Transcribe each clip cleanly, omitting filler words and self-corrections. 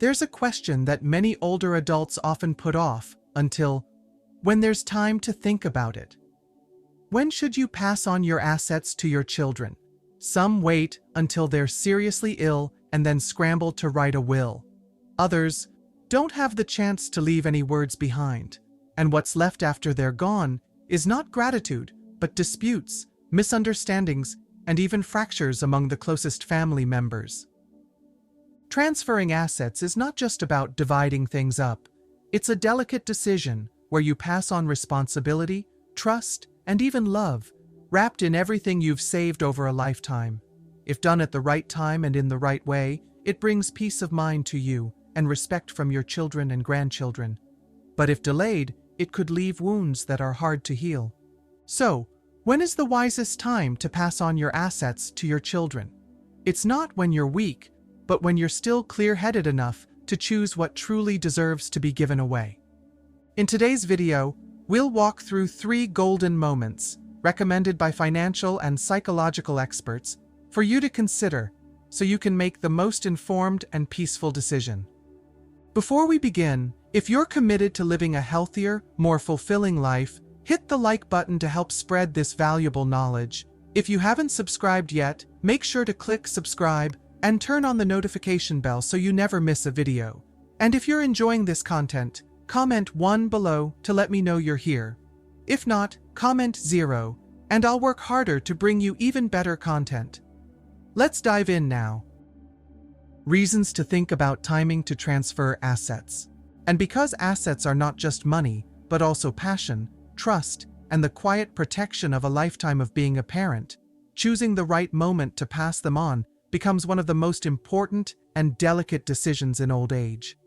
there's a question that many older adults often put off until when there's time to think about it. When should you pass on your assets to your children? Some wait until they're seriously ill and then scramble to write a will. Others don't have the chance to leave any words behind, and what's left after they're gone is not gratitude, but disputes, misunderstandings, and even fractures among the closest family members. Transferring assets is not just about dividing things up. It's a delicate decision where you pass on responsibility, trust, and even love, wrapped in everything you've saved over a lifetime. If done at the right time and in the right way, it brings peace of mind to you and respect from your children and grandchildren. But if delayed, it could leave wounds that are hard to heal. So, when is the wisest time to pass on your assets to your children? It's not when you're weak, but when you're still clear-headed enough to choose what truly deserves to be given away. In today's video, we'll walk through 3 golden moments recommended by financial and psychological experts for you to consider so you can make the most informed and peaceful decision. Before we begin, if you're committed to living a healthier, more fulfilling life, hit the like button to help spread this valuable knowledge. If you haven't subscribed yet, make sure to click subscribe and turn on the notification bell so you never miss a video. And if you're enjoying this content, comment 1 below to let me know you're here. If not, comment 0, and I'll work harder to bring you even better content. Let's dive in now. Reasons to think about timing to transfer assets. And because assets are not just money, but also passion, trust, and the quiet protection of a lifetime of being a parent, choosing the right moment to pass them on becomes one of the most important and delicate decisions in old age.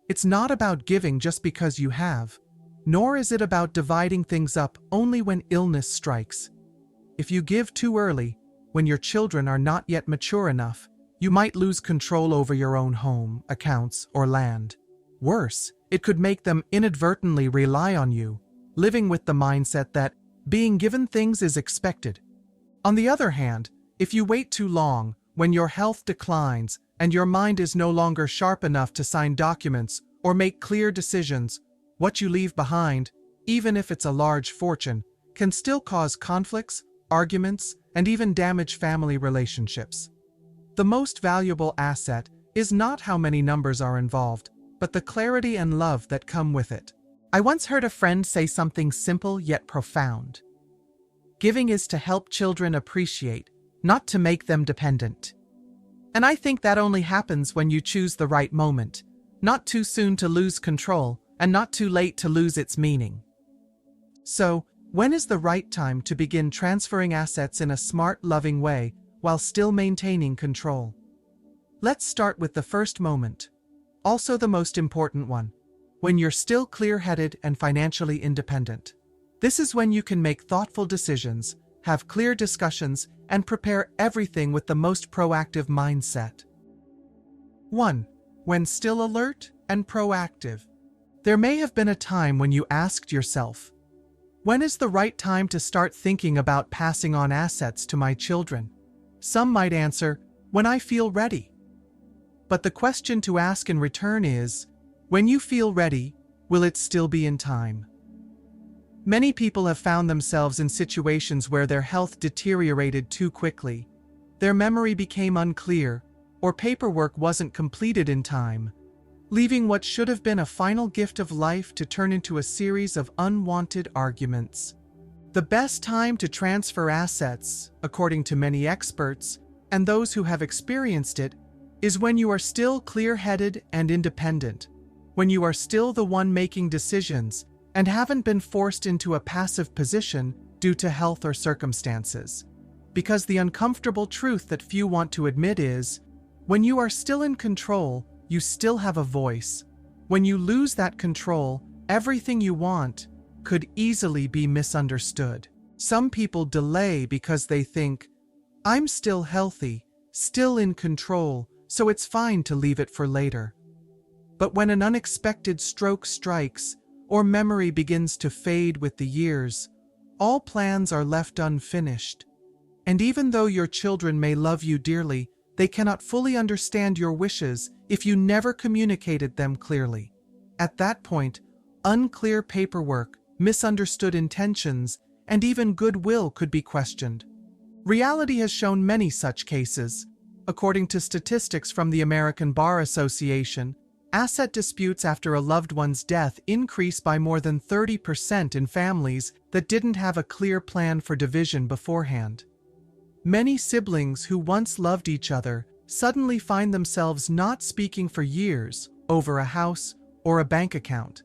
It's not about giving just because you have, nor is it about dividing things up only when illness strikes. If you give too early, when your children are not yet mature enough, you might lose control over your own home, accounts, or land. Worse, it could make them inadvertently rely on you, living with the mindset that being given things is expected. On the other hand, if you wait too long, when your health declines and your mind is no longer sharp enough to sign documents or make clear decisions, what you leave behind, even if it's a large fortune, can still cause conflicts, arguments, and even damage family relationships. The most valuable asset is not how many numbers are involved, but the clarity and love that come with it. I once heard a friend say something simple yet profound. Giving is to help children appreciate, not to make them dependent. And I think that only happens when you choose the right moment, not too soon to lose control, and not too late to lose its meaning. So, when is the right time to begin transferring assets in a smart, loving way while still maintaining control? Let's start with the first moment, also the most important one, when you're still clear-headed and financially independent. This is when you can make thoughtful decisions, have clear discussions, and prepare everything with the most proactive mindset. 1. When still alert and proactive. There may have been a time when you asked yourself, when is the right time to start thinking about passing on assets to my children? Some might answer, when I feel ready. But the question to ask in return is, when you feel ready, will it still be in time? Many people have found themselves in situations where their health deteriorated too quickly, their memory became unclear, or paperwork wasn't completed in time, leaving what should have been a final gift of life to turn into a series of unwanted arguments. The best time to transfer assets, according to many experts, and those who have experienced it, is when you are still clear-headed and independent, when you are still the one making decisions and haven't been forced into a passive position due to health or circumstances. Because the uncomfortable truth that few want to admit is, when you are still in control, you still have a voice. When you lose that control, everything you want could easily be misunderstood. Some people delay because they think, I'm still healthy, still in control, so it's fine to leave it for later. But when an unexpected stroke strikes, or memory begins to fade with the years, all plans are left unfinished. And even though your children may love you dearly, They cannot fully understand your wishes if you never communicated them clearly. At that point, unclear paperwork, misunderstood intentions, and even goodwill could be questioned. Reality has shown many such cases. According to statistics from the American Bar Association, asset disputes after a loved one's death increase by more than 30% in families that didn't have a clear plan for division beforehand. Many siblings who once loved each other suddenly find themselves not speaking for years over a house or a bank account.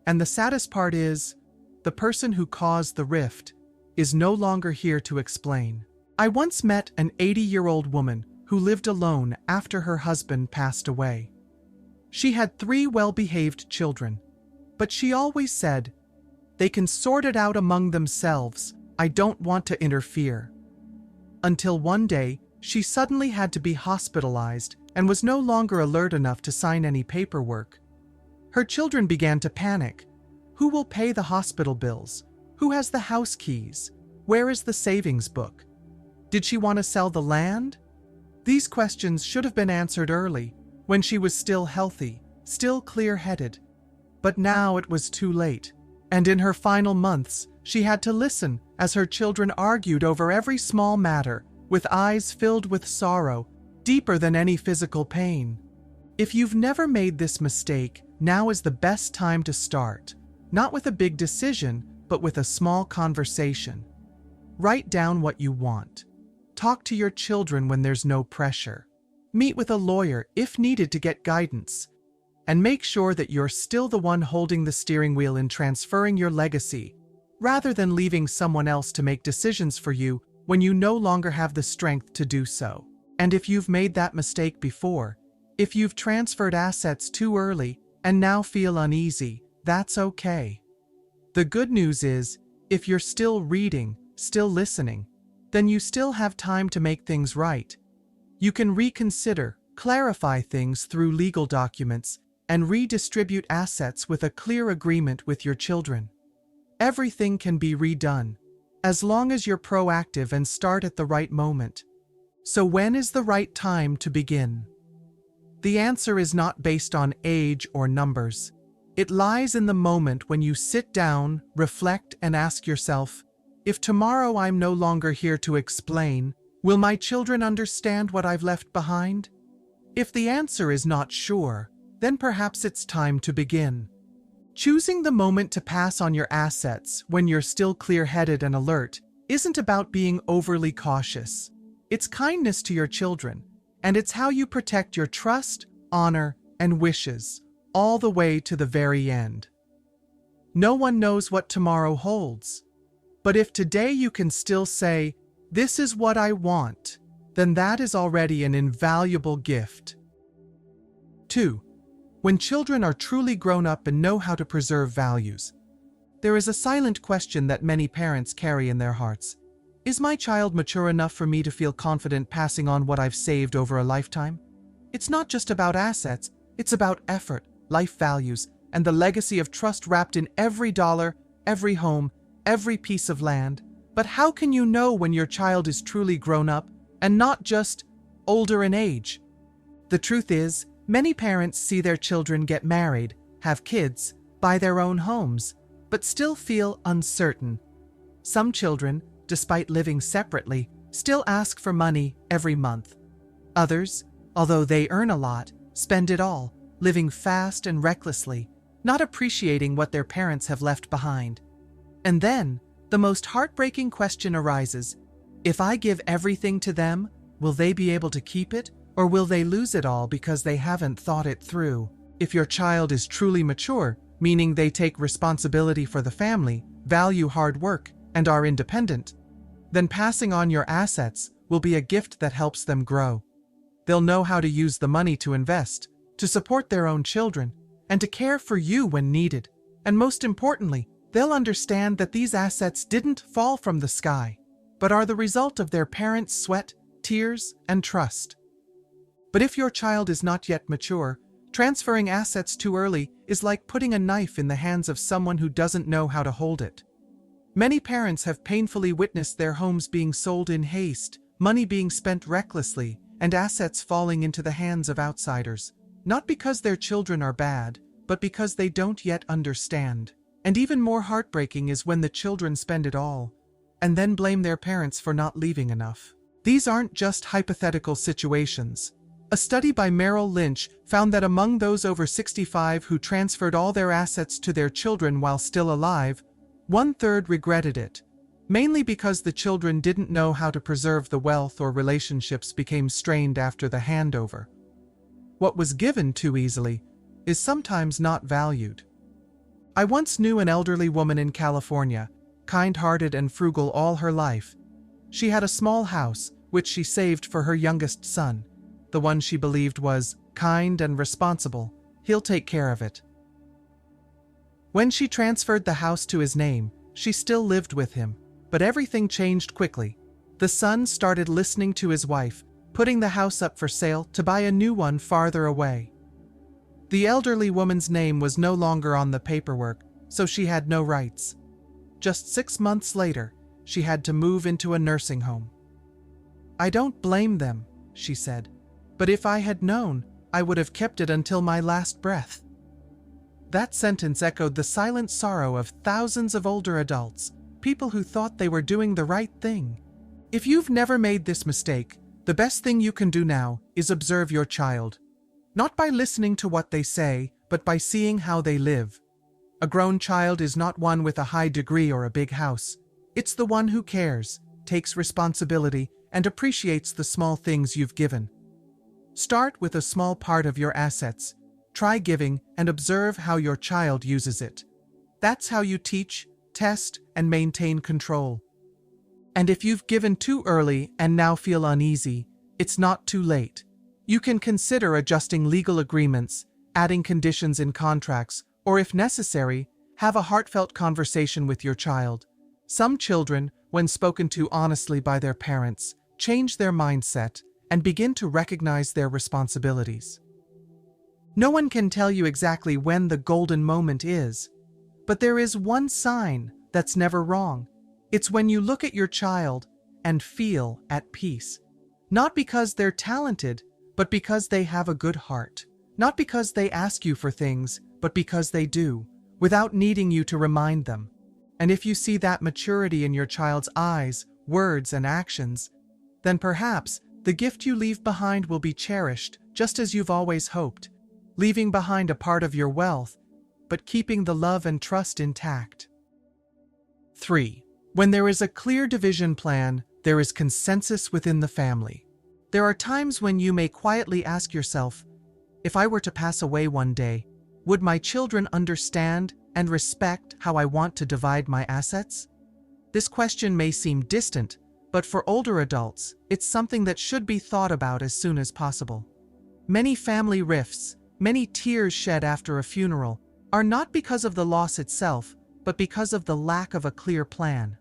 And the saddest part is, the person who caused the rift is no longer here to explain. I once met an 80-year-old woman who lived alone after her husband passed away. She had 3 well-behaved children, but she always said, "They can sort it out among themselves. I don't want to interfere." Until one day, she suddenly had to be hospitalized and was no longer alert enough to sign any paperwork. Her children began to panic. Who will pay the hospital bills? Who has the house keys? Where is the savings book? Did she want to sell the land? These questions should have been answered early, when she was still healthy, still clear-headed. But now it was too late, and in her final months, she had to listen as her children argued over every small matter, with eyes filled with sorrow, deeper than any physical pain. If you've never made this mistake, now is the best time to start, not with a big decision, but with a small conversation. Write down what you want. Talk to your children when there's no pressure. Meet with a lawyer if needed to get guidance. And make sure that you're still the one holding the steering wheel in transferring your legacy, rather than leaving someone else to make decisions for you when you no longer have the strength to do so. And if you've made that mistake before, if you've transferred assets too early and now feel uneasy, that's okay. The good news is, if you're still reading, still listening, then you still have time to make things right. You can reconsider, clarify things through legal documents, and redistribute assets with a clear agreement with your children. Everything can be redone, as long as you're proactive and start at the right moment. So when is the right time to begin? The answer is not based on age or numbers. It lies in the moment when you sit down, reflect, and ask yourself, if tomorrow I'm no longer here to explain, will my children understand what I've left behind? If the answer is not sure, then perhaps it's time to begin. Choosing the moment to pass on your assets when you're still clear-headed and alert isn't about being overly cautious. It's kindness to your children, and it's how you protect your trust, honor, and wishes, all the way to the very end. No one knows what tomorrow holds. But if today you can still say, "This is what I want," then that is already an invaluable gift. 2. When children are truly grown up and know how to preserve values. There is a silent question that many parents carry in their hearts. Is my child mature enough for me to feel confident passing on what I've saved over a lifetime? It's not just about assets, it's about effort, life values, and the legacy of trust wrapped in every dollar, every home, every piece of land. But how can you know when your child is truly grown up and not just older in age? The truth is, many parents see their children get married, have kids, buy their own homes, but still feel uncertain. Some children, despite living separately, still ask for money every month. Others, although they earn a lot, spend it all, living fast and recklessly, not appreciating what their parents have left behind. And then, the most heartbreaking question arises: if I give everything to them, will they be able to keep it, or will they lose it all because they haven't thought it through? If your child is truly mature, meaning they take responsibility for the family, value hard work, and are independent, then passing on your assets will be a gift that helps them grow. They'll know how to use the money to invest, to support their own children, and to care for you when needed. And most importantly, they'll understand that these assets didn't fall from the sky, but are the result of their parents' sweat, tears, and trust. But if your child is not yet mature, transferring assets too early is like putting a knife in the hands of someone who doesn't know how to hold it. Many parents have painfully witnessed their homes being sold in haste, money being spent recklessly, and assets falling into the hands of outsiders. Not because their children are bad, but because they don't yet understand. And even more heartbreaking is when the children spend it all, and then blame their parents for not leaving enough. These aren't just hypothetical situations. A study by Merrill Lynch found that among those over 65 who transferred all their assets to their children while still alive, 1/3 regretted it, mainly because the children didn't know how to preserve the wealth or relationships became strained after the handover. What was given too easily is sometimes not valued. I once knew an elderly woman in California, kind-hearted and frugal all her life. She had a small house, which she saved for her youngest son, the one she believed was kind and responsible. He'll take care of it. When she transferred the house to his name, she still lived with him, but everything changed quickly. The son started listening to his wife, putting the house up for sale to buy a new one farther away. The elderly woman's name was no longer on the paperwork, so she had no rights. Just 6 months later, she had to move into a nursing home. "I don't blame them," she said, "but if I had known, I would have kept it until my last breath." That sentence echoed the silent sorrow of thousands of older adults, people who thought they were doing the right thing. If you've never made this mistake, the best thing you can do now is observe your child. Not by listening to what they say, but by seeing how they live. A grown child is not one with a high degree or a big house. It's the one who cares, takes responsibility, and appreciates the small things you've given. Start with a small part of your assets. Try giving and observe how your child uses it. That's how you teach, test, and maintain control. And if you've given too early and now feel uneasy, it's not too late. You can consider adjusting legal agreements, adding conditions in contracts, or if necessary, have a heartfelt conversation with your child. Some children, when spoken to honestly by their parents, change their mindset and begin to recognize their responsibilities. No one can tell you exactly when the golden moment is, but there is one sign that's never wrong. It's when you look at your child and feel at peace. Not because they're talented, but because they have a good heart. Not because they ask you for things, but because they do, without needing you to remind them. And if you see that maturity in your child's eyes, words, and actions, then perhaps the gift you leave behind will be cherished just as you've always hoped, leaving behind a part of your wealth, but keeping the love and trust intact. 3. When there is a clear division plan, there is consensus within the family. There are times when you may quietly ask yourself, if I were to pass away one day, would my children understand and respect how I want to divide my assets? This question may seem distant, but for older adults, it's something that should be thought about as soon as possible. Many family rifts, many tears shed after a funeral, are not because of the loss itself, but because of the lack of a clear plan.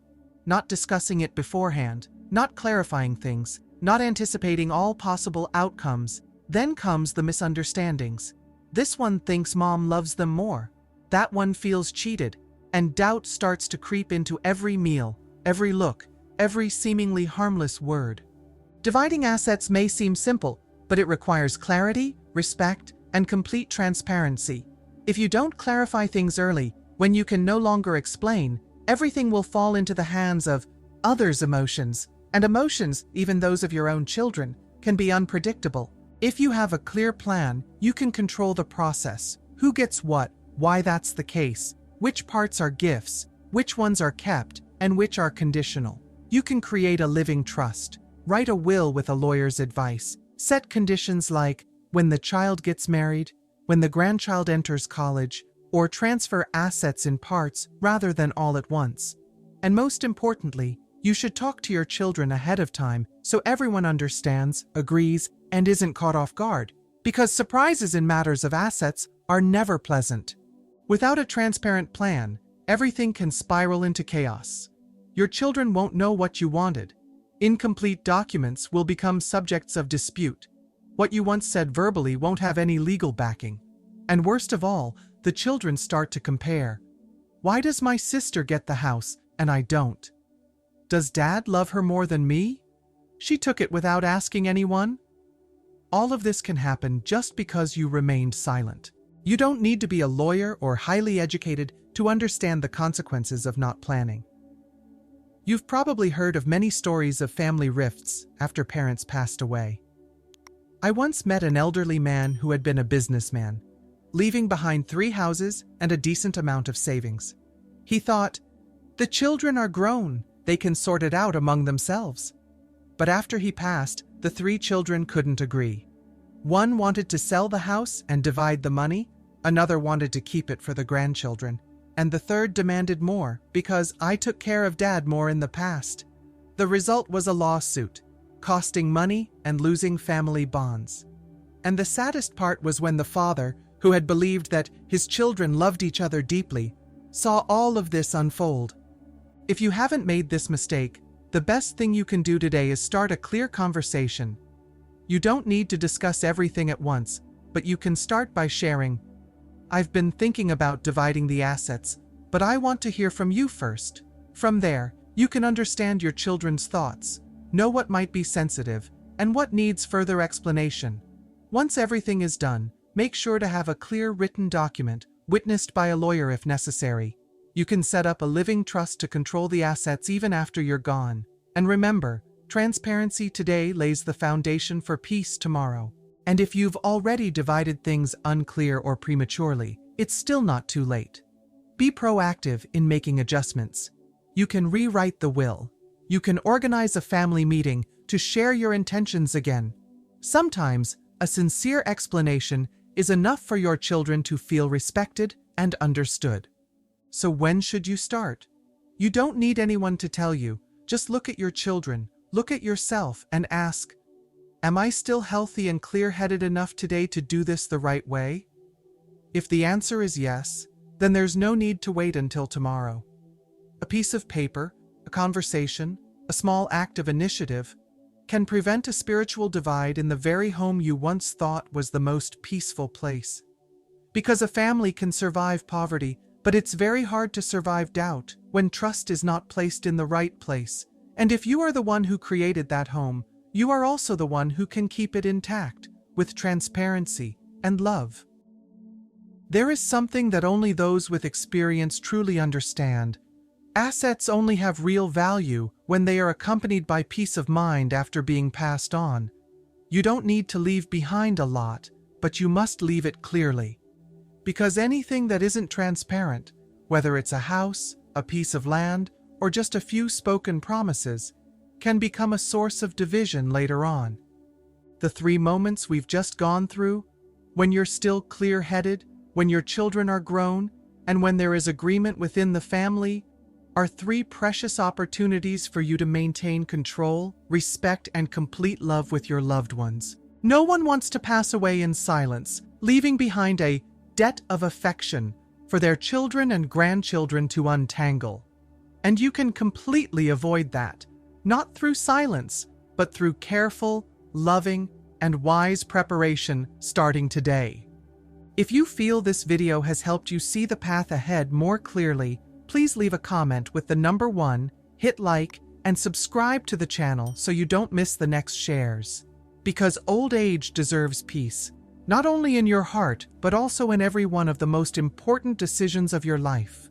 Not discussing it beforehand, not clarifying things, not anticipating all possible outcomes. Then comes the misunderstandings. This one thinks mom loves them more. That one feels cheated, and doubt starts to creep into every meal, every look, every seemingly harmless word. Dividing assets may seem simple, but it requires clarity, respect, and complete transparency. If you don't clarify things early, when you can no longer explain, everything will fall into the hands of others' emotions, and emotions, even those of your own children, can be unpredictable. If you have a clear plan, you can control the process. Who gets what, why that's the case, which parts are gifts, which ones are kept, and which are conditional. You can create a living trust, write a will with a lawyer's advice, set conditions like when the child gets married, when the grandchild enters college, or transfer assets in parts rather than all at once. And most importantly, you should talk to your children ahead of time so everyone understands, agrees, and isn't caught off guard, because surprises in matters of assets are never pleasant. Without a transparent plan, everything can spiral into chaos. Your children won't know what you wanted. Incomplete documents will become subjects of dispute. What you once said verbally won't have any legal backing. And worst of all, the children start to compare. Why does my sister get the house and I don't? Does dad love her more than me? She took it without asking anyone? all of this can happen just because you remained silent. You don't need to be a lawyer or highly educated to understand the consequences of not planning. You've probably heard of many stories of family rifts after parents passed away. I once met an elderly man who had been a businessman, leaving behind 3 houses and a decent amount of savings. He thought, "The children are grown, they can sort it out among themselves." But after he passed, the 3 children couldn't agree. One wanted to sell the house and divide the money, another wanted to keep it for the grandchildren, and the third demanded more because I took care of Dad more in the past. The result was a lawsuit, costing money and losing family bonds. And the saddest part was when the father, who had believed that his children loved each other deeply, saw all of this unfold. If you haven't made this mistake, the best thing you can do today is start a clear conversation. You don't need to discuss everything at once, but you can start by sharing, "I've been thinking about dividing the assets, but I want to hear from you first." From there, you can understand your children's thoughts, know what might be sensitive, and what needs further explanation. Once everything is done, make sure to have a clear written document, witnessed by a lawyer if necessary. You can set up a living trust to control the assets even after you're gone. And remember, transparency today lays the foundation for peace tomorrow. And if you've already divided things unclear or prematurely, it's still not too late. Be proactive in making adjustments. You can rewrite the will. You can organize a family meeting to share your intentions again. Sometimes, a sincere explanation is enough for your children to feel respected and understood. So when should you start? You don't need anyone to tell you. Just look at your children, look at yourself, and ask, "Am I still healthy and clear-headed enough today to do this the right way?" If the answer is yes, then there's no need to wait until tomorrow. A piece of paper, a conversation, a small act of initiative can prevent a spiritual divide in the very home you once thought was the most peaceful place. Because a family can survive poverty, but it's very hard to survive doubt when trust is not placed in the right place. And if you are the one who created that home, you are also the one who can keep it intact, with transparency and love. There is something that only those with experience truly understand. Assets only have real value when they are accompanied by peace of mind after being passed on. You don't need to leave behind a lot, but you must leave it clearly. Because anything that isn't transparent, whether it's a house, a piece of land, or just a few spoken promises, can become a source of division later on. The 3 moments we've just gone through, when you're still clear-headed, when your children are grown, and when there is agreement within the family, are 3 precious opportunities for you to maintain control, respect, and complete love with your loved ones. No one wants to pass away in silence, leaving behind a debt of affection for their children and grandchildren to untangle. And you can completely avoid that, not through silence, but through careful, loving, and wise preparation starting today. If you feel this video has helped you see the path ahead more clearly, please leave a comment with the number 1, hit like, and subscribe to the channel so you don't miss the next shares. Because old age deserves peace, not only in your heart, but also in every one of the most important decisions of your life.